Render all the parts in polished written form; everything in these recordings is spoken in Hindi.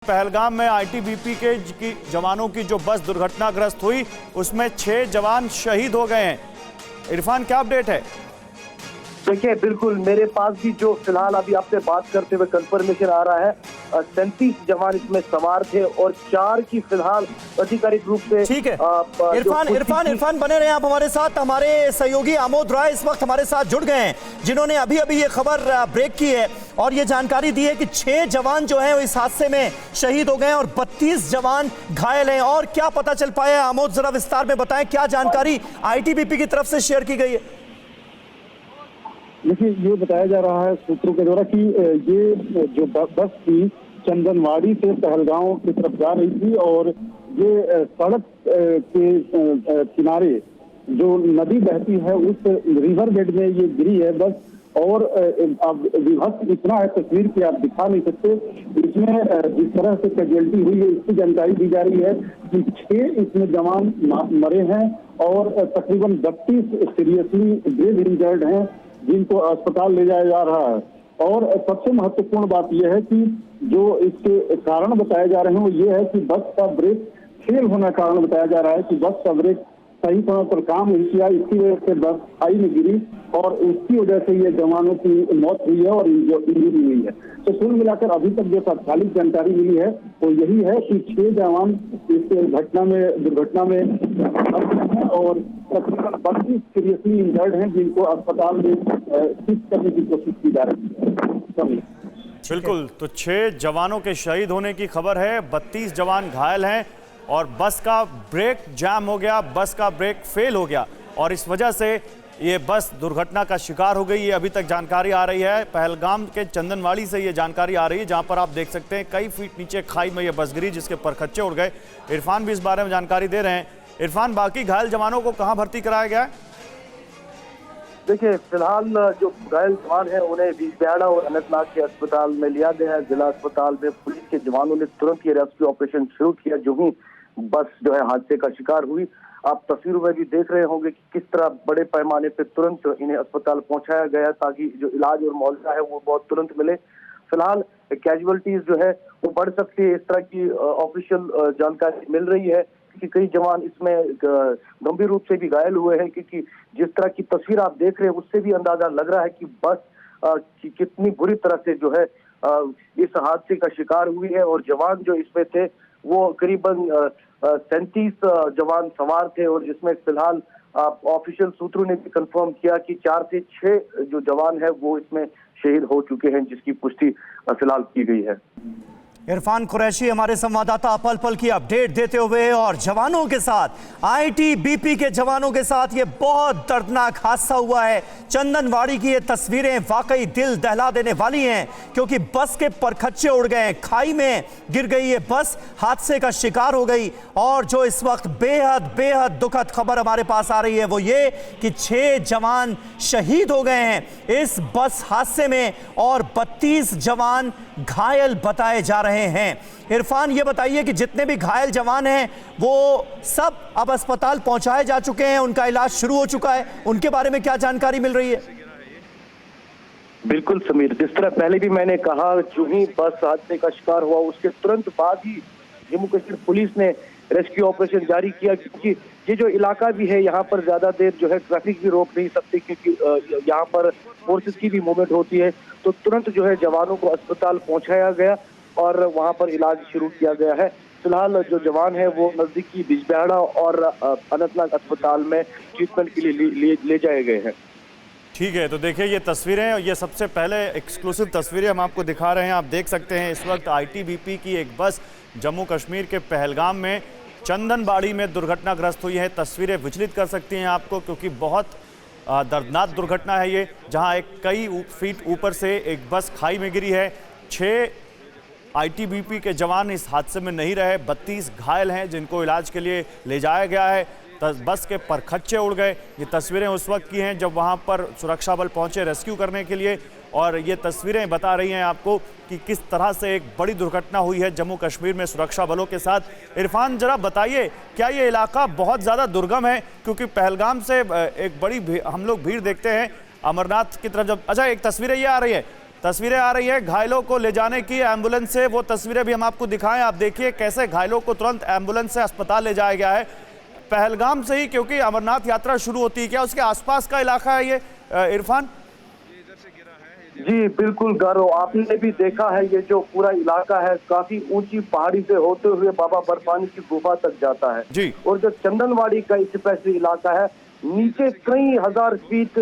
पहलगाम में आईटीबीपी की जवानों की जो बस दुर्घटनाग्रस्त हुई उसमें 6 जवान शहीद हो गए हैं। इरफान, क्या अपडेट है? देखिए, बिल्कुल मेरे पास भी जो फिलहाल अभी आपसे बात करते हुए कंफर्मेशन आ रहा है, 37 जवान इसमें सवार थे और 4 की फिलहाल आधिकारिक रूप से। ठीक है इरफान बने रहे आप हमारे साथ। हमारे सहयोगी आमोद राय इस वक्त हमारे साथ जुड़ गए हैं, जिन्होंने अभी अभी ये खबर ब्रेक की है और ये जानकारी दी है कि 6 जवान जो हैं वो इस हादसे में शहीद हो गए और 32 जवान घायल हैं। और क्या पता चल पाया आमोद, जरा विस्तार में बताएं, क्या जानकारी आईटीबीपी की तरफ से शेयर की गई है? देखिए, ये बताया जा रहा है सूत्रों के द्वारा कि ये जो बस थी चंदनवाड़ी से पहलगाम की तरफ जा रही थी और ये सड़क के किनारे जो नदी बहती है उस रिवर बेड में ये गिरी है बस। और अब विभत्स इतना है तस्वीर की आप दिखा नहीं सकते। इसमें जिस तरह से कैजुअल्टी हुई है इसकी जानकारी दी जा रही है कि 6 इसमें जवान मरे हैं और तकरीबन 32 सीरियसली ग्रेव इंजर्ड हैं, जिनको अस्पताल ले जाया जा रहा है। और सबसे महत्वपूर्ण बात यह है कि जो इसके कारण बताए जा रहे हैं वो ये है कि बस का ब्रेक फेल होने का कारण बताया जा रहा है कि बस का ब्रेक सही समय पर काम नहीं किया, इसकी वजह से बस खाई में गिरी और उसकी वजह से ये जवानों की मौत हुई है और इंजरी हुई है। तो कुल मिलाकर अभी तक जो तात्कालिक जानकारी मिली है वो यही है कि 6 जवान इस दुर्घटना में हैं और तकरीबन 32 सीरियसली इंजर्ड हैं, जिनको अस्पताल में शिफ्ट करने की कोशिश की जा रही है। बिल्कुल, तो 6 जवानों के शहीद होने की खबर है, 32 जवान घायल हैं और बस का ब्रेक जाम हो गया, बस का ब्रेक फेल हो गया और इस वजह से ये बस दुर्घटना का शिकार हो गई। ये अभी तक जानकारी आ रही है पहलगाम के चंदनवाड़ी से, ये जानकारी आ रही है, जहां पर आप देख सकते हैं कई फीट नीचे खाई में ये बस गिरी जिसके परखच्चे उड़ गए। इरफान भी इस बारे में जानकारी दे रहे हैं। इरफान, बाकी घायल जवानों को कहां भर्ती कराया गया है? देखिए, फिलहाल जो घायल जवान है उन्हें बिजबिहाड़ा और अनंतनाग के अस्पताल में लिया गया है। जिला अस्पताल में पुलिस के जवानों ने तुरंत ये रेस्क्यू ऑपरेशन शुरू किया जो ही बस जो है हादसे का शिकार हुई। आप तस्वीरों में भी देख रहे होंगे कि किस तरह बड़े पैमाने पर तुरंत इन्हें अस्पताल पहुंचाया गया ताकि जो इलाज और मुआवजा है वो बहुत तुरंत मिले। फिलहाल कैजुअलिटीज जो है वो बढ़ सकती है, इस तरह की ऑफिशियल जानकारी मिल रही है कि कई जवान इसमें गंभीर रूप से भी घायल हुए हैं, क्योंकि जिस तरह की तस्वीर आप देख रहे हैं उससे भी अंदाजा लग रहा है कि बस की कितनी बुरी तरह से जो है इस हादसे का शिकार हुई है। और जवान जो इसमें थे वो करीबन 37 जवान सवार थे और जिसमें फिलहाल ऑफिशियल सूत्रों ने भी कंफर्म किया कि 4 से 6 जो जवान है वो इसमें शहीद हो चुके हैं, जिसकी पुष्टि फिलहाल की गई है। इरफान कुरैशी हमारे संवाददाता पल पल की अपडेट देते हुए, और जवानों के साथ आईटीबीपी के जवानों के साथ ये बहुत दर्दनाक हादसा हुआ है। चंदनवाड़ी की ये तस्वीरें वाकई दिल दहला देने वाली हैं, क्योंकि बस के परखच्चे उड़ गए, खाई में गिर गई ये बस, हादसे का शिकार हो गई। और जो इस वक्त बेहद दुखद खबर हमारे पास आ रही है वो ये कि 6 जवान शहीद हो गए हैं इस बस हादसे में और 32 जवान घायल बताए जा रहे हैं। इरफान, ये बताइए कि जितने भी घायल जवान हैं वो सब अब अस्पताल पहुंचाए जा चुके हैं, उनका इलाज शुरू हो चुका है, उनके बारे में क्या जानकारी मिल रही है? बिल्कुल समीर, जिस तरह पहले भी मैंने कहा, जो ही बस हादसे का शिकार हुआ उसके तुरंत बाद ही जम्मू कश्मीर पुलिस ने रेस्क्यू ऑपरेशन जारी किया, क्योंकि ये जो इलाका भी है यहाँ पर ज्यादा देर जो है ट्रैफिक भी रोक नहीं सकती, क्योंकि यहाँ पर फोर्सेस की भी मूवमेंट होती है। तो तुरंत जो है जवानों को अस्पताल पहुंचाया गया और वहां पर इलाज शुरू किया गया है। फिलहाल जो जवान है वो नजदीकी बिजबिहाड़ा और अनंतनाग अस्पताल में ट्रीटमेंट के लिए ले जाए गए हैं। ठीक है, तो देखिए ये तस्वीरें, ये सबसे पहले एक्सक्लूसिव तस्वीरें हम आपको दिखा रहे हैं। आप देख सकते हैं इस वक्त आईटीबीपी की एक बस जम्मू कश्मीर के पहलगाम में चंदनबाड़ी में दुर्घटनाग्रस्त हुई है। तस्वीरें विचलित कर सकती हैं आपको, क्योंकि बहुत दर्दनाक दुर्घटना है ये, जहां एक कई फीट ऊपर से एक बस खाई में गिरी है। 6 आईटीबीपी के जवान इस हादसे में नहीं रहे, 32 घायल हैं जिनको इलाज के लिए ले जाया गया है। बस के परखच्चे उड़ गए। ये तस्वीरें उस वक्त की हैं जब वहां पर सुरक्षा बल पहुंचे रेस्क्यू करने के लिए, और ये तस्वीरें बता रही हैं आपको कि किस तरह से एक बड़ी दुर्घटना हुई है जम्मू कश्मीर में सुरक्षा बलों के साथ। इरफान, जरा बताइए, क्या ये इलाका बहुत ज़्यादा दुर्गम है? क्योंकि पहलगाम से एक बड़ी हम लोग भीड़ देखते हैं अमरनाथ की तरफ जब। अच्छा, एक तस्वीरें ये आ रही है, तस्वीरें आ रही है घायलों को ले जाने की एम्बुलेंस से, वो तस्वीरें भी हम आपको दिखाएं। आप देखिए कैसे घायलों को तुरंत एम्बुलेंस से अस्पताल ले जाया गया है, पहलगाम से ही, क्योंकि अमरनाथ यात्रा शुरू होती है। क्या उसके आसपास का इलाका है ये इरफान? जी बिल्कुल गौरव, आपने भी देखा है ये जो पूरा इलाका है काफी ऊंची पहाड़ी से होते हुए बाबा बर्फानी की गुफा तक जाता है जी। और जो चंदनवाड़ी का स्पेशली इलाका है, नीचे कई हजार फीट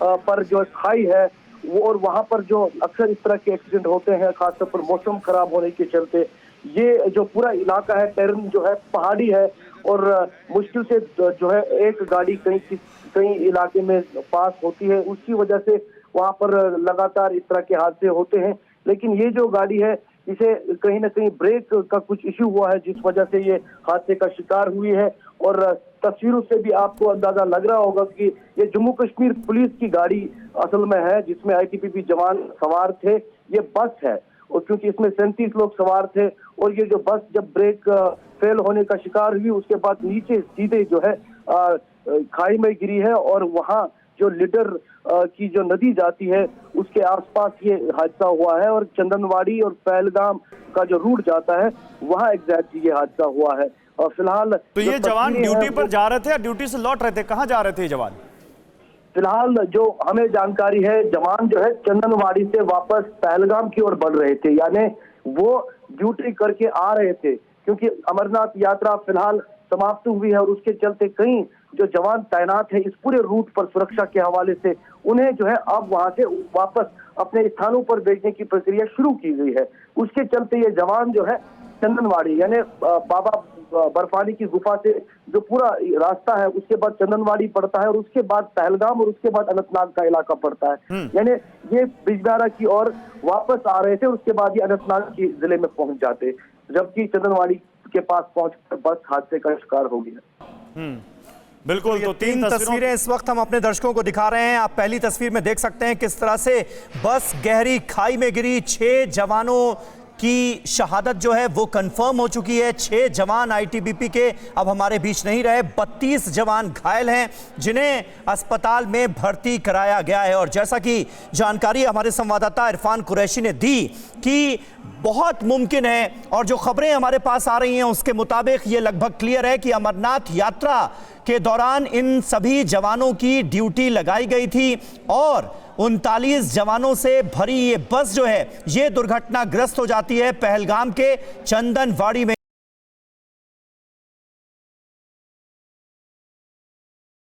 पर जो खाई है वो, और वहां पर जो अक्सर इस तरह के एक्सीडेंट होते हैं खासतौर पर मौसम खराब होने के चलते। ये जो पूरा इलाका है टेरन जो है पहाड़ी है और मुश्किल से जो है एक गाड़ी कहीं इलाके में पास होती है, उसकी वजह से वहां पर लगातार इस तरह के हादसे होते हैं। लेकिन ये जो गाड़ी है इसे कहीं ना कहीं ब्रेक का कुछ इश्यू हुआ है जिस वजह से ये हादसे का शिकार हुई है। और तस्वीरों से भी आपको अंदाजा लग रहा होगा कि ये जम्मू कश्मीर पुलिस की गाड़ी असल में है जिसमें आईटीबीपी जवान सवार थे। ये बस है और क्योंकि इसमें 37 लोग सवार थे और ये जो बस जब ब्रेक फेल होने का शिकार हुई उसके बाद नीचे सीधे जो है खाई में गिरी है और वहाँ जो लीडर की जो नदी जाती है उसके आसपास ये हादसा हुआ है। और चंदनवाड़ी और पहलगाम का जो रूट जाता है वहाँ एग्जैक्टली ये हादसा हुआ है। और फिलहाल तो ये जवान ड्यूटी पर जा रहे थे या ड्यूटी से लौट रहे थे, कहाँ जा रहे थे जवान? फिलहाल जो हमें जानकारी है जवान जो है चंदनवाड़ी से वापस पहलगाम की ओर बढ़ रहे थे, यानी वो ड्यूटी करके आ रहे थे क्योंकि अमरनाथ यात्रा फिलहाल समाप्त हुई है और उसके चलते कई जो जवान तैनात है इस पूरे रूट पर सुरक्षा के हवाले से उन्हें जो है अब वहां से वापस अपने स्थानों पर भेजने की प्रक्रिया शुरू की गई है। उसके चलते ये जवान जो है चंदनवाड़ी यानी बाबा बर्फानी की गुफा से जो पूरा रास्ता है उसके बाद चंदनवाड़ी पड़ता है और उसके बाद पहलगाम और उसके बाद अनंतनाग का इलाका पड़ता है। यानी ये बिजबिहारा की ओर वापस आ रहे थे, उसके बाद ये अनंतनाग की जिले में पहुंच जाते, जबकि चंदनवाड़ी के पास पहुंचकर बस हादसे का शिकार हो गया। बिल्कुल। तो तीन तस्वीरें इस वक्त हम अपने दर्शकों को दिखा रहे हैं। आप पहली तस्वीर में देख सकते हैं किस तरह से बस गहरी खाई में गिरी। 6 जवानों की शहादत जो है वो कंफर्म हो चुकी है। 6 जवान आईटीबीपी के अब हमारे बीच नहीं रहे। 32 जवान घायल हैं जिन्हें अस्पताल में भर्ती कराया गया है। और जैसा कि जानकारी हमारे संवाददाता इरफान कुरैशी ने दी कि बहुत मुमकिन है और जो खबरें हमारे पास आ रही हैं उसके मुताबिक ये लगभग क्लियर है कि अमरनाथ यात्रा के दौरान इन सभी जवानों की ड्यूटी लगाई गई थी और 39 जवानों से भरी ये बस जो है ये दुर्घटनाग्रस्त हो जाती है पहलगाम के चंदनवाड़ी में।